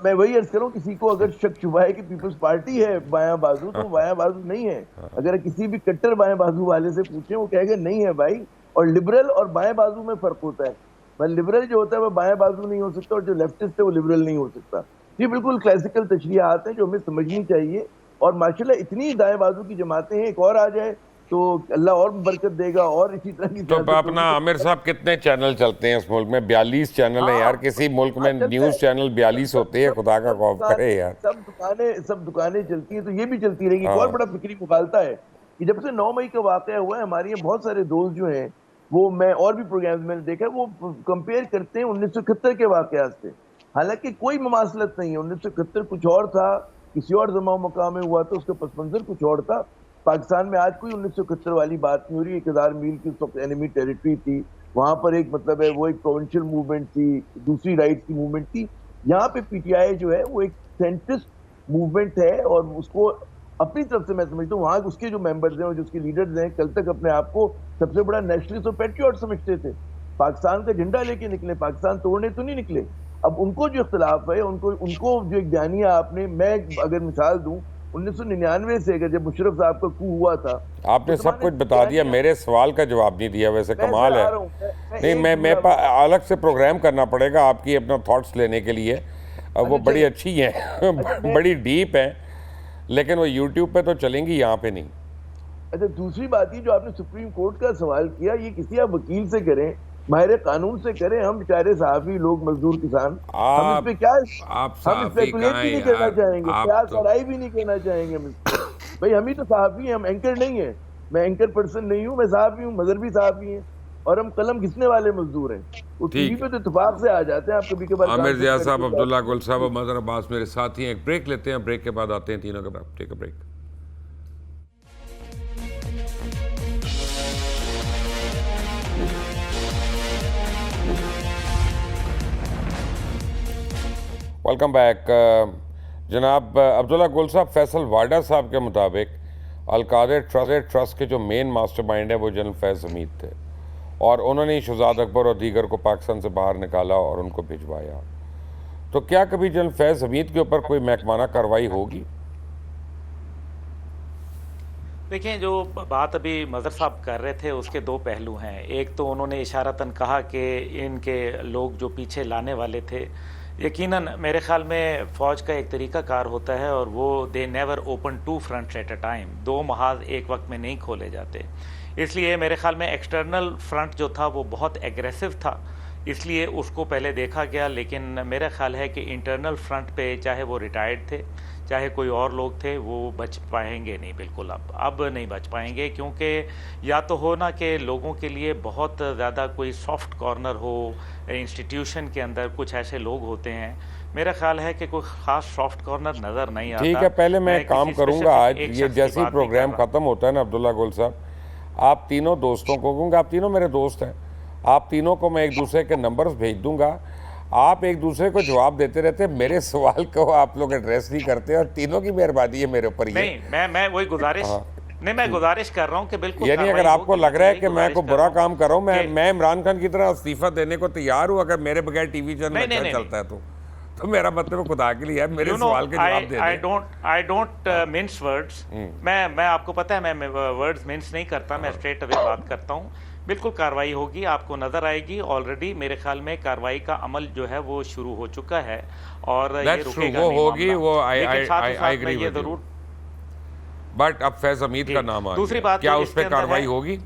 मैं वही अर्ज करूँ, किसी को अगर शक शुबा है कि पीपल्स पार्टी है बायां बाजू, तो बायां बाजू नहीं है। अगर किसी भी कट्टर बाएं बाजू वाले से पूछें, वो कहेगा नहीं है भाई। और लिबरल और बाएं बाजू में फर्क होता है। लिबरल जो होता है वो बाएं बाजू नहीं हो सकता, और जो लेफ्टिस्ट है वो लिबरल नहीं हो सकता। ये बिल्कुल क्लासिकल तशरीहात हैं जो हमें समझनी चाहिए, और माशाल्लाह इतनी दाएं बाजू की जमातें हैं, एक और आ जाए तो अल्लाह और बरकत देगा। और इसी तरह की तो अपना आमिर साहब कितने चैनल चलते हैं इस मुल्क में? 42 चैनल है यार, किसी मुल्क में न्यूज़ चैनल 42 होते हैं, खुदा का खौफ करे यार। सब दुकानें चलती हैं तो ये भी चलती रहेगी। एक और बड़ा फिक्री मुगालता है कि जब से 9 मई का वाक़या हुआ है, हमारे यहाँ बहुत सारे दोस्त जो हैं वो, मैं और भी प्रोग्राम्स मैंने देखा, वो कंपेयर करते हैं 1971 के वाक़यात से। हालांकि कोई मुमासलत नहीं है। 1971 कुछ और था, किसी और ज़मा मकाम में हुआ था, उसका पस मंज़र कुछ और था। पाकिस्तान में आज कोई 1971 वाली बात नहीं हो रही। 1000 मील की उस वक्त एनिमी टेरिटरी थी, वहाँ पर एक मतलब है वो एक प्रोविंशियल मूवमेंट थी, दूसरी राइट्स की मूवमेंट थी। यहाँ पे पीटीआई जो है वो एक सेंट्रिस्ट मूवमेंट है और उसको अपनी तरफ से मैं समझता हूँ वहाँ उसके जो मेंबर्स हैं और जो उसके लीडर्स हैं कल तक अपने आप को सबसे बड़ा नेशनलिस्ट और पैट्रियट समझते थे। पाकिस्तान का झंडा लेके निकले, पाकिस्तान तोड़ने तो नहीं निकले। अब उनको जो इख्तलाफ है, उनको जो एक बयानिया आपने, मैं अगर मिसाल दूं 1999 से, अगर जब मुशर्रफ साहब का कू हुआ था, आपने सब कुछ बता दिया, मेरे सवाल का जवाब नहीं दिया। वैसे कमाल है। नहीं, मैं अलग से प्रोग्राम करना पड़ेगा आपकी अपना थॉट्स लेने के लिए। वो बड़ी अच्छी हैं बड़ी डीप हैं, लेकिन वो यूट्यूब पे तो चलेंगी, यहाँ पे नहीं। अच्छा, दूसरी बात ये जो आपने सुप्रीम कोर्ट का सवाल किया, ये किसी आप वकील से करें, माहिर कानून से करें। हम बेचारे सहाफ़ी लोग, मजदूर किसान, हम इस पे क्या, हम स्पेकुलेट भी नहीं करना चाहेंगे, क्या सराई भी नहीं कहना चाहेंगे भाई। हम ही तो सहाफ़ी हैं, हम एंकर नहीं है। मैं एंकर पर्सन नहीं हूँ, मैं सहाफ़ी हूँ, मजहबी सहाफ़ी हैं, और हम कलम घिसने वाले मजदूर हैं। वो टीवी पे तो इत्तेफाक से आ जाते हैं। आप कभी कभार आमिर ज़िया साहब, अब्दुल्ला गुल साहब और मज़हर अब्बास मेरे साथी हैं। एक ब्रेक लेते हैं, ब्रेक के बाद आते हैं तीनों के बाद। Take a break. Welcome back. जनाब अब्दुल्ला गुल साहब, फैसल वाडा साहब के मुताबिक अलकादर ट्रस्ट के जो मेन मास्टरमाइंड है वो जनरल फैज़ हमीद थे, और उन्होंने शहजाद अकबर और दीगर को पाकिस्तान से बाहर निकाला और उनको भिजवाया। तो क्या कभी जनरल फैज़ हमीद के ऊपर कोई महकमाना कार्रवाई होगी? देखिए, जो बात अभी मज़हर साहब कर रहे थे उसके दो पहलू हैं। एक तो उन्होंने इशारतन कहा कि इनके लोग जो पीछे लाने वाले थे, यकीनन मेरे ख्याल में फ़ौज का एक तरीका कार होता है और वो they never open two front at a time, दो महाज एक वक्त में नहीं खोले जाते। इसलिए मेरे ख्याल में एक्सटर्नल फ्रंट जो था वो बहुत एग्रेसिव था, इसलिए उसको पहले देखा गया। लेकिन मेरा ख्याल है कि इंटरनल फ्रंट पे चाहे वो रिटायर्ड थे चाहे कोई और लोग थे, वो बच पाएंगे नहीं, बिल्कुल अब नहीं बच पाएंगे। क्योंकि या तो हो ना कि लोगों के लिए बहुत ज़्यादा कोई सॉफ्ट कॉर्नर हो इंस्टीट्यूशन के अंदर, कुछ ऐसे लोग होते हैं। मेरा ख्याल है कि कोई ख़ास सॉफ्ट कॉर्नर नज़र नहीं आता। ठीक है, पहले मैं काम करूँगा आज, ये जैसे ही प्रोग्राम ख़त्म होता है ना अब्दुल्ला गुल साहब, आप तीनों दोस्तों को कहूँगा, आप तीनों मेरे दोस्त हैं, आप तीनों को मैं एक दूसरे के नंबर्स भेज दूँगा। आप एक दूसरे को जवाब देते रहते, मेरे सवाल को आप लोग एड्रेस नहीं करते, और तीनों की मेहरबानी है मेरे ऊपर। नहीं, मैं वही गुजारिश नहीं, मैं गुजारिश कर रहा हूँ कि बिल्कुल, यानी अगर आपको लग रहा है कि मैं कोई बुरा काम कर रहा हूँ, मैं इमरान खान की तरह इस्तीफा देने को तैयार हूँ अगर मेरे बगैर टीवी चैनल अच्छा चलता है तो मेरा मतलब खुदा के लिए है, मेरे सवाल के जवाब दे दें। I don't mince words. मैं आपको पता है मैं वर्ड्स मिन्स नहीं करता, मैं स्ट्रेट अवे बात करता हूँ। बिल्कुल कार्रवाई होगी, आपको नज़र आएगी। ऑलरेडी मेरे ख्याल में कार्रवाई का अमल जो है वो शुरू हो चुका है और ये रुकेगा नहीं, होगी वो। I agree with you, but अब फैज़ हमीद का नाम आ दूसरी बात, क्या उस पर कार्रवाई होगी?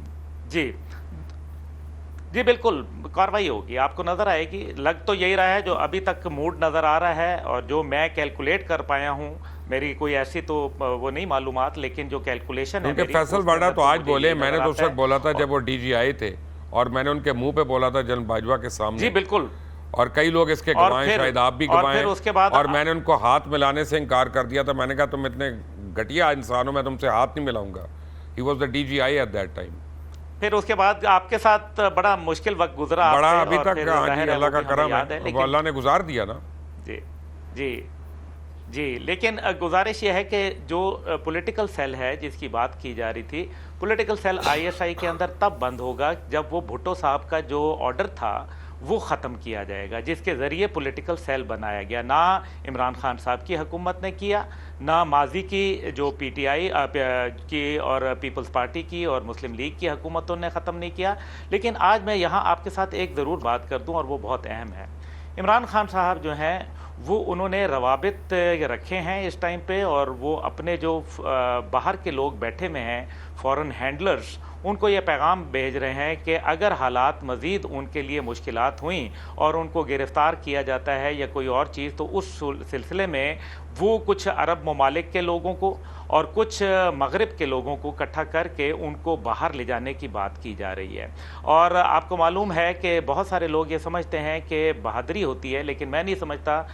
जी बिल्कुल कार्रवाई होगी, आपको नज़र आएगी। लग तो यही रहा है, जो अभी तक मूड नज़र आ रहा है और जो मैं कैलकुलेट कर पाया हूँ, मेरी कोई ऐसी तो वो नहीं मालूमात, लेकिन जो कैलकुलेशन है मेरी, फैसल वाडा तो आज बोले, मैंने तो उस वक्त बोला था जब वो डीजी आए थे, और मैंने उनके मुंह पे बोला था जनरल बाजवा के सामने। जी बिल्कुल, और कई लोग इसके गवाएं, शायद आप भी गवाएं, उसके बाद और मैंने उनको हाथ मिलाने से इनकार कर दिया था। मैंने कहा तुम इतने घटिया इंसान हो, मैं तुमसे हाथ नहीं मिलाऊंगा। He was the DGI at that time. फिर उसके बाद आपके साथ बड़ा मुश्किल वक्त गुजरा, बड़ा अभी तक अल्लाह का करम है, वो अल्लाह ने गुजार दिया ना। जी जी जी, लेकिन गुजारिश ये है कि जो पॉलिटिकल सेल है जिसकी बात की जा रही थी, पॉलिटिकल सेल ISI के अंदर तब बंद होगा जब वो भुट्टो साहब का जो ऑर्डर था वो ख़त्म किया जाएगा, जिसके ज़रिए पॉलिटिकल सेल बनाया गया। ना इमरान खान साहब की हुकूमत ने किया, ना माजी की जो PTI की और पीपल्स पार्टी की और मुस्लिम लीग की हुकूमतों ने ख़त्म नहीं किया। लेकिन आज मैं यहाँ आपके साथ एक ज़रूर बात कर दूँ और वो बहुत अहम है। इमरान खान साहब जो हैं वो उन्होंने रवाबित रखे हैं इस टाइम पे, और वो अपने जो बाहर के लोग बैठे हुए हैं फॉरेन हैंडलर्स, उनको ये पैगाम भेज रहे हैं कि अगर हालात मज़ीद उनके लिए मुश्किलात हुई और उनको गिरफ़्तार किया जाता है या कोई और चीज़, तो उस सिलसिले में वो कुछ अरब ममालिक के लोगों को और कुछ मगरिब के लोगों को इकट्ठा करके उनको बाहर ले जाने की बात की जा रही है। और आपको मालूम है कि बहुत सारे लोग ये समझते हैं कि बहादुरी होती है, लेकिन मैं नहीं समझता।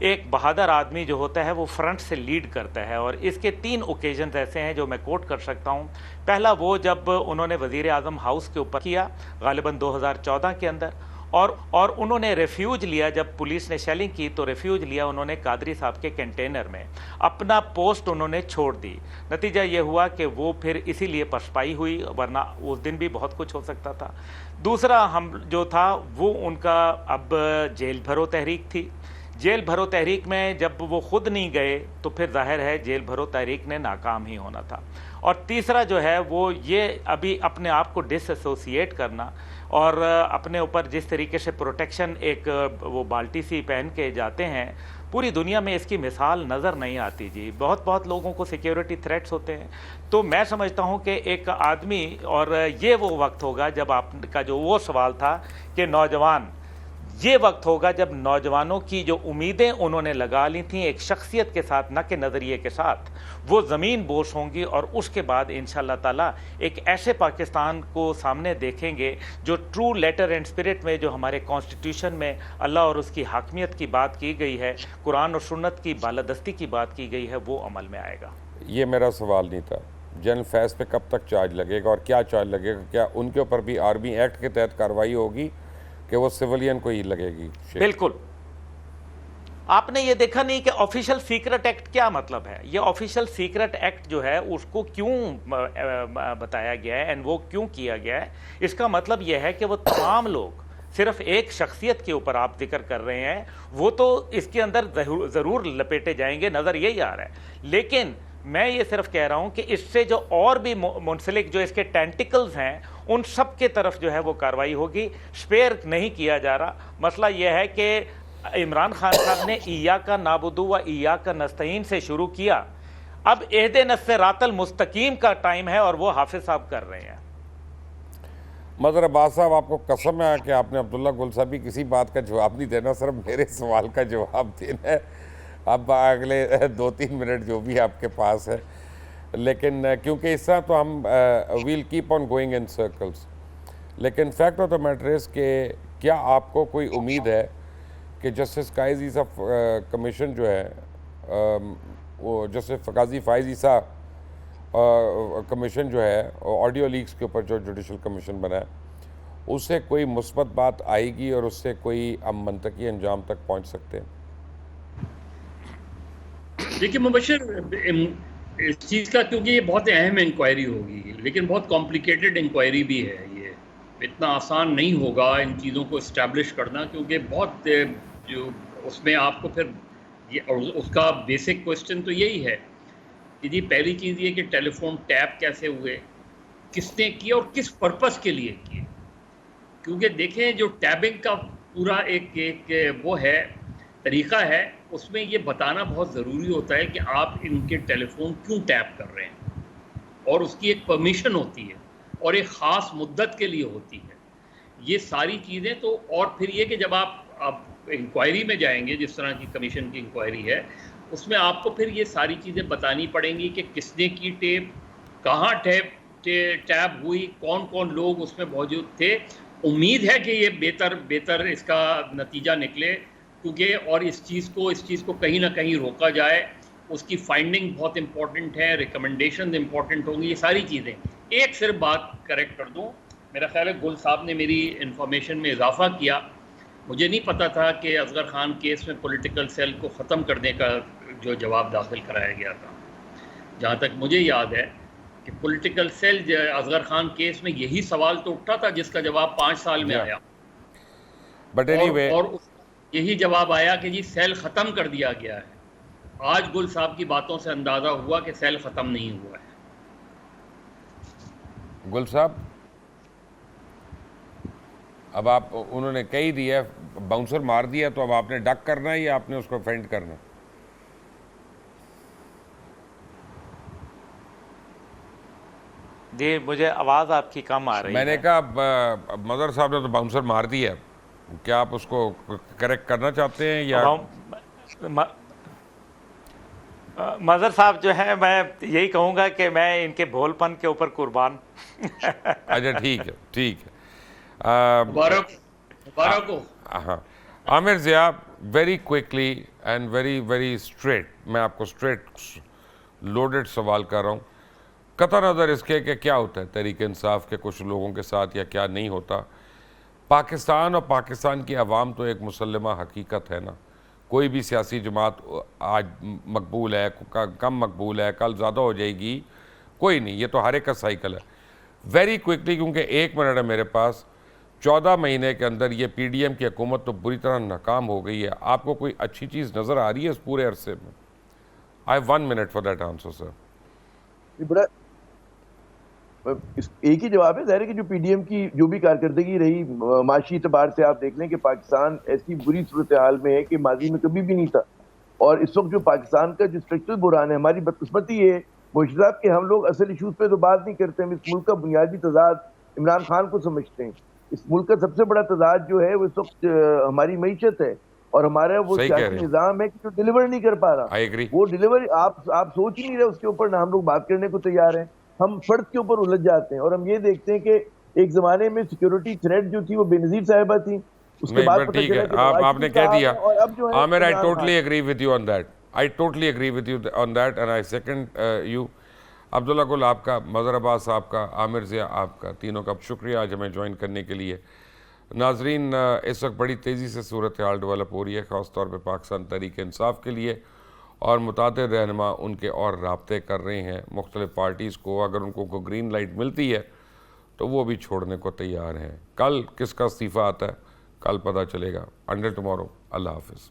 एक बहादुर आदमी जो होता है वो फ्रंट से लीड करता है, और इसके 3 ओकेजन ऐसे हैं जो मैं कोट कर सकता हूँ। पहला वो जब उन्होंने वज़ीर आज़म हाउस के ऊपर किया गालिबन 2014 के अंदर, और उन्होंने रेफ्यूज लिया, जब पुलिस ने शेलिंग की तो रेफ्यूज लिया उन्होंने कादरी साहब के कंटेनर में, अपना पोस्ट उन्होंने छोड़ दी। नतीजा ये हुआ कि वो फिर इसीलिए पछताई हुई, वरना उस दिन भी बहुत कुछ हो सकता था। दूसरा हम जो था वो उनका अब जेल भरो तहरीक थी। जेल भरो तहरीक में जब वो खुद नहीं गए तो फिर जाहिर है जेल भरो तहरीक ने नाकाम ही होना था। और तीसरा जो है वो ये अभी अपने आप को डिसएसोसिएट करना, और अपने ऊपर जिस तरीके से प्रोटेक्शन एक वो बाल्टी सी पहन के जाते हैं, पूरी दुनिया में इसकी मिसाल नज़र नहीं आती जी। बहुत लोगों को सिक्योरिटी थ्रेट्स होते हैं। तो मैं समझता हूँ कि एक आदमी, और ये वो वक्त होगा जब आपका जो वो सवाल था कि नौजवान, ये वक्त होगा जब नौजवानों की जो उम्मीदें उन्होंने लगा ली थी एक शख्सियत के साथ, न कि नज़रिए के साथ, वो ज़मीन बोस होंगी। और उसके बाद इंशाअल्लाह ताला एक ऐसे पाकिस्तान को सामने देखेंगे जो ट्रू लेटर एंड स्पिरिट में, जो हमारे कॉन्स्टिट्यूशन में अल्लाह और उसकी हाकमियत की बात की गई है, कुरान और सुन्नत की बालादस्ती की बात की गई है, वो अमल में आएगा। ये मेरा सवाल नहीं था। जनरल फैज़ पे कब तक चार्ज लगेगा और क्या चार्ज लगेगा? क्या उनके ऊपर भी आर्मी एक्ट के तहत कार्रवाई होगी कि वो सिविलियन को ही लगेगी? बिल्कुल। आपने ये देखा नहीं कि ऑफिशियल सीक्रेट एक्ट क्या मतलब है? ये ऑफिशियल सीक्रेट एक्ट जो है उसको क्यों बताया गया है एंड वो क्यों किया गया है? इसका मतलब यह है कि वो तमाम लोग, सिर्फ एक शख्सियत के ऊपर आप जिक्र कर रहे हैं, वो तो इसके अंदर ज़रूर लपेटे जाएंगे, नज़र यही आ रहा है। लेकिन मैं ये सिर्फ कह रहा हूं कि इससे जो और भी मुंसलिक जो इसके टेंटिकल्स हैं, उन सब के तरफ जो है वो कार्रवाई होगी। स्पेयर नहीं किया जा रहा। मसला यह है कि इमरान खान साहब ने ईया का नाबुदू व ईया का नस्तईन से शुरू किया, अब एहदे नस्रातल मुस्तकीम का टाइम है और वो हाफिज साहब कर रहे हैं। मदर अब्बास साहब, आपको कसम है कि आपने अब्दुल्ला गुल साहब की किसी बात का जवाब नहीं देना, सिर्फ मेरे सवाल का जवाब देना है। अब अगले 2-3 मिनट जो भी आपके पास है, लेकिन क्योंकि इस तरह तो हम we'll keep on going in circles. लेकिन fact of the matter is कि क्या आपको कोई उम्मीद है कि जस्टिस काइज ईसा कमीशन जो है, वो जस्टिस काजी फाइज ईसा कमीशन जो है ऑडियो लीक्स के ऊपर जो जुडिशल कमीशन बना है, उससे कोई मुस्बत बात आएगी और उससे कोई हम मंतकी अंजाम तक पहुंच सकते हैं? देखिए मुबशर, इस चीज़ का, क्योंकि ये बहुत अहम इंक्वायरी होगी, लेकिन बहुत कॉम्प्लिकेटेड इंक्वायरी भी है। ये इतना आसान नहीं होगा इन चीज़ों को इस्टेब्लिश करना, क्योंकि बहुत जो उसमें आपको फिर ये, और उसका बेसिक क्वेश्चन तो यही है कि जी पहली चीज़ ये कि टेलीफोन टैप कैसे हुए, किसने किए और किस पर्पस के लिए किए। क्योंकि देखें, जो टैबिंग का पूरा एक वो है, तरीका है, उसमें ये बताना बहुत ज़रूरी होता है कि आप इनके टेलीफोन क्यों टैप कर रहे हैं, और उसकी एक परमिशन होती है और एक ख़ास मुद्दत के लिए होती है। ये सारी चीज़ें तो, और फिर ये कि जब आप इंक्वायरी में जाएंगे, जिस तरह की कमीशन की इंक्वायरी है, उसमें आपको फिर ये सारी चीज़ें बतानी पड़ेंगी कि किसने की टेप, कहाँ टैप हुई, कौन कौन लोग उसमें मौजूद थे। उम्मीद है कि ये बेहतर इसका नतीजा निकले, क्योंकि और इस चीज़ को कहीं ना कहीं रोका जाए। उसकी फाइंडिंग बहुत इंपॉर्टेंट है, रिकमेंडेशन इंपॉर्टेंट होंगी, ये सारी चीज़ें। एक सिर्फ बात करेक्ट कर दूँ, मेरा ख्याल है गुल साहब ने मेरी इन्फॉर्मेशन में इजाफा किया। मुझे नहीं पता था कि असगर खान केस में पॉलिटिकल सेल को ख़त्म करने का जो जवाब दाखिल कराया गया था। जहाँ तक मुझे याद है कि political cell Asghar Khan case में यही सवाल तो उठा था जिसका जवाब 5 साल में आया। बट एनीवे, और यही जवाब आया कि जी सेल ख़त्म कर दिया गया है। आज गुल साहब की बातों से अंदाज़ा हुआ कि सेल ख़त्म नहीं हुआ है। गुल साहब, अब आप उन्होंने कही दिया, बाउंसर मार दिया, तो अब आपने डक करना है या आपने उसको फेंट करना है? जी, मुझे आवाज़ आपकी कम आ रही मैंने है। कहा मदर साहब ने तो बाउंसर मार दिया, क्या आप उसको करेक्ट करना चाहते हैं या? अब मज़र साहब जो है, मैं यही कहूँगा कि मैं इनके भोलपन के ऊपर कुर्बान। अच्छा, ठीक है, ठीक है। मुबारक मुबारक हो। हाँ, Amir Zia, very quickly and very very straight, मैं आपको स्ट्रेट लोडेड सवाल कर रहा हूँ, कतई नज़र इसके कि क्या होता है तहरीक इंसाफ के कुछ लोगों के साथ या क्या नहीं होता। पाकिस्तान और पाकिस्तान की आवाम तो एक मुसल्लमा हकीकत है ना, कोई भी सियासी जमात आज मकबूल है, कम मकबूल है, कल ज़्यादा हो जाएगी, कोई नहीं, ये तो हर एक का साइकिल है। वेरी क्विकली, क्योंकि 1 मिनट है मेरे पास, 14 महीने के अंदर ये PDM की हुकूमत तो बुरी तरह नाकाम हो गई है। आपको कोई अच्छी चीज़ नज़र आ रही है इस पूरे अरसे में? I have 1 minute for that answer sir. ये बड़ा एक ही जवाब है, ज़ाहिर है कि जो PDM की जो भी कारकर्दगी रही माशी एतबार से, आप देख लें कि पाकिस्तान ऐसी बुरी सूरत हाल में है कि माजी में कभी भी नहीं था। और इस वक्त जो पाकिस्तान का जो स्ट्रक्चरल बुरान है, हमारी बदकिस्मती ये मुर्शिद साहब कि हम लोग असल इशूज़ पे तो बात नहीं करते। हम इस मुल्क का बुनियादी तजाद इमरान खान को समझते हैं। इस मुल्क का सबसे बड़ा तजाद जो है वो इस वक्त हमारी मईशत है और हमारा वो सही कह सियासी रहे हैं, निज़ाम है कि जो डिलीवर नहीं कर पा रहा। I agree. वो डिलीवर आप सोच ही नहीं रहे उसके ऊपर, ना हम लोग बात करने को तैयार हैं। हम फर्द के ऊपर उलझ जाते हैं और हम ये देखते हैं कि एक जमाने में सिक्योरिटी थ्रेट जो थी वो बेनजीर साहिबा थी, उसके नहीं, बाद बट पता ठीक चला है, कि आपने कह दिया। और अब जो है Aamir, I Imran totally Khan. Agree with you on that, I totally agree with you on that and I second you. Abdullah Gul आपका, मज़हर अब्बास आपका, आमिर ज़िया आपका, तीनों का शुक्रिया आज हमें ज्वाइन करने के लिए। नाजरीन, इस वक्त बड़ी तेज़ी से सूरत हाल डेवलप हो रही है, ख़ास तौर पर पाकिस्तान तहरीक इंसाफ के लिए, और मुतादिद रहनुमा उनके और राब्ते कर रहे हैं मुख्तलिफ़ पार्टीज़ को। अगर उनको ग्रीन लाइट मिलती है तो वो भी छोड़ने को तैयार हैं। कल किसका इस्तीफ़ा आता है, कल पता चलेगा। अंडर टुमारो, अल्लाह हाफिज़।